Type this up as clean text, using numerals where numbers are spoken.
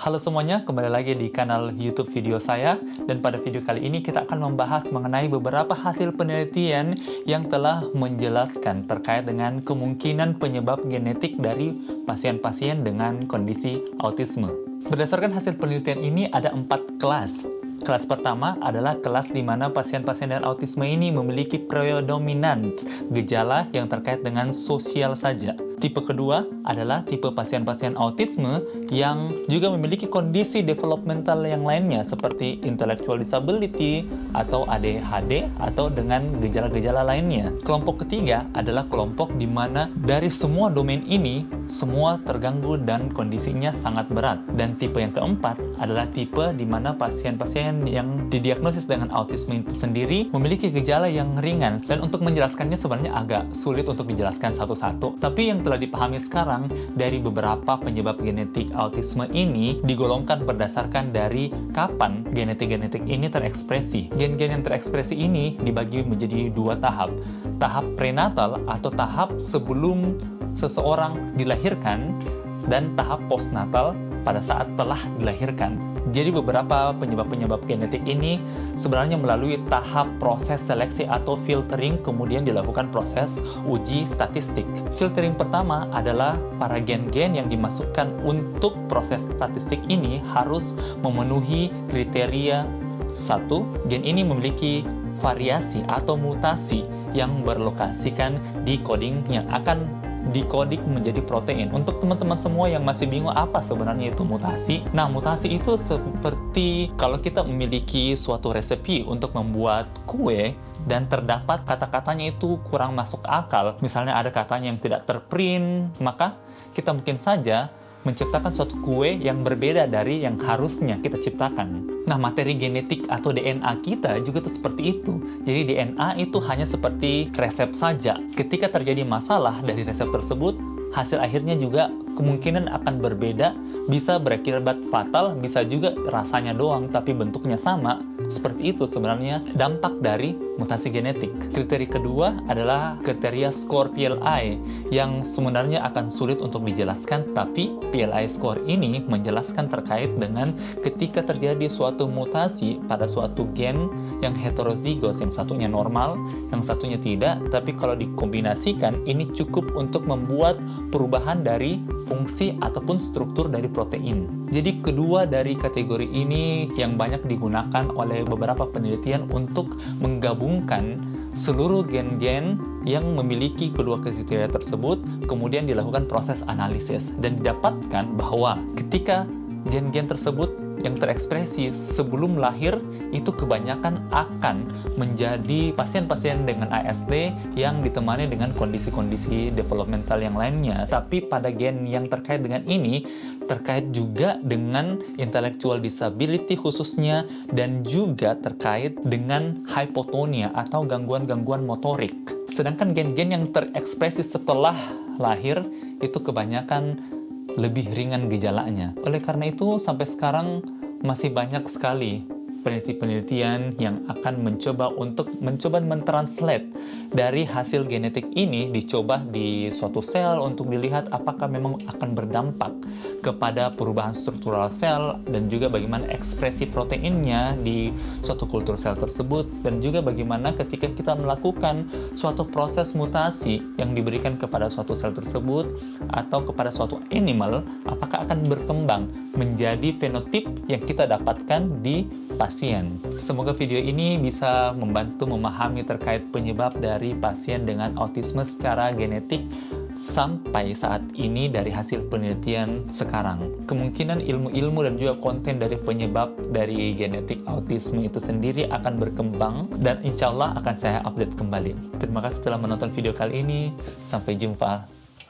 Halo semuanya, kembali lagi di kanal YouTube video saya. Dan pada video kali ini kita akan membahas mengenai beberapa hasil penelitian yang telah menjelaskan terkait dengan kemungkinan penyebab genetik dari pasien-pasien dengan kondisi autisme. Berdasarkan hasil penelitian ini ada 4 kelas. Kelas pertama adalah kelas di mana pasien-pasien dengan autisme ini memiliki predominan gejala yang terkait dengan sosial saja. Tipe kedua adalah tipe pasien-pasien autisme yang juga memiliki kondisi developmental yang lainnya seperti intellectual disability atau ADHD atau dengan gejala-gejala lainnya. Kelompok ketiga adalah kelompok di mana dari semua domain ini semua terganggu dan kondisinya sangat berat. Dan tipe yang keempat adalah tipe di mana pasien-pasien yang didiagnosis dengan autisme itu sendiri memiliki gejala yang ringan. Dan untuk menjelaskannya sebenarnya agak sulit untuk dijelaskan satu-satu. Tapi yang telah dipahami sekarang dari beberapa penyebab genetik autisme ini digolongkan berdasarkan dari kapan genetik-genetik ini terekspresi. Gen-gen yang terekspresi ini dibagi menjadi 2 tahap. Tahap prenatal atau tahap sebelum seseorang dilahirkan dan tahap postnatal pada saat telah dilahirkan. Jadi beberapa penyebab-penyebab genetik ini sebenarnya melalui tahap proses seleksi atau filtering, kemudian dilakukan proses uji statistik. Filtering pertama adalah para gen-gen yang dimasukkan untuk proses statistik ini harus memenuhi kriteria. 1. Gen ini memiliki variasi atau mutasi yang berlokasikan di coding yang akan dikodik menjadi protein. Untuk teman-teman semua yang masih bingung apa sebenarnya itu mutasi. Nah, mutasi itu seperti kalau kita memiliki suatu resepi untuk membuat kue dan terdapat kata-katanya itu kurang masuk akal. Misalnya ada katanya yang tidak terprint, maka kita mungkin saja menciptakan suatu kue yang berbeda dari yang harusnya kita ciptakan. Nah, materi genetik atau DNA kita juga tuh seperti itu. Jadi DNA itu hanya seperti resep saja. Ketika terjadi masalah dari resep tersebut, hasil akhirnya juga kemungkinan akan berbeda, bisa berakibat fatal, bisa juga rasanya doang tapi bentuknya sama. Seperti itu sebenarnya dampak dari mutasi genetik. Kriteria kedua adalah kriteria skor PLI yang sebenarnya akan sulit untuk dijelaskan, tapi PLI score ini menjelaskan terkait dengan ketika terjadi suatu mutasi pada suatu gen yang heterozigos, yang satunya normal, yang satunya tidak, tapi kalau dikombinasikan ini cukup untuk membuat perubahan dari fungsi ataupun struktur dari protein. Jadi kedua dari kategori ini yang banyak digunakan oleh beberapa penelitian untuk menggabungkan seluruh gen-gen yang memiliki kedua kriteria tersebut, kemudian dilakukan proses analisis dan didapatkan bahwa ketika gen-gen tersebut yang terekspresi sebelum lahir itu kebanyakan akan menjadi pasien-pasien dengan ASD yang ditemani dengan kondisi-kondisi developmental yang lainnya. Tapi pada gen yang terkait dengan ini terkait juga dengan intellectual disability khususnya dan juga terkait dengan hypotonia atau gangguan-gangguan motorik. Sedangkan gen-gen yang terekspresi setelah lahir itu kebanyakan lebih ringan gejalanya. Oleh karena itu, sampai sekarang masih banyak sekali peneliti-penelitian yang akan mencoba mentranslate dari hasil genetik ini, dicoba di suatu sel untuk dilihat apakah memang akan berdampak kepada perubahan struktural sel dan juga bagaimana ekspresi proteinnya di suatu kultur sel tersebut, dan juga bagaimana ketika kita melakukan suatu proses mutasi yang diberikan kepada suatu sel tersebut atau kepada suatu animal, apakah akan berkembang menjadi fenotip yang kita dapatkan di pasien. Semoga video ini bisa membantu memahami terkait penyebab dari pasien dengan autisme secara genetik sampai saat ini dari hasil penelitian sekarang. Kemungkinan ilmu-ilmu dan juga konten dari penyebab dari genetik autisme itu sendiri akan berkembang dan insya Allah akan saya update kembali. Terima kasih telah menonton video kali ini. Sampai jumpa.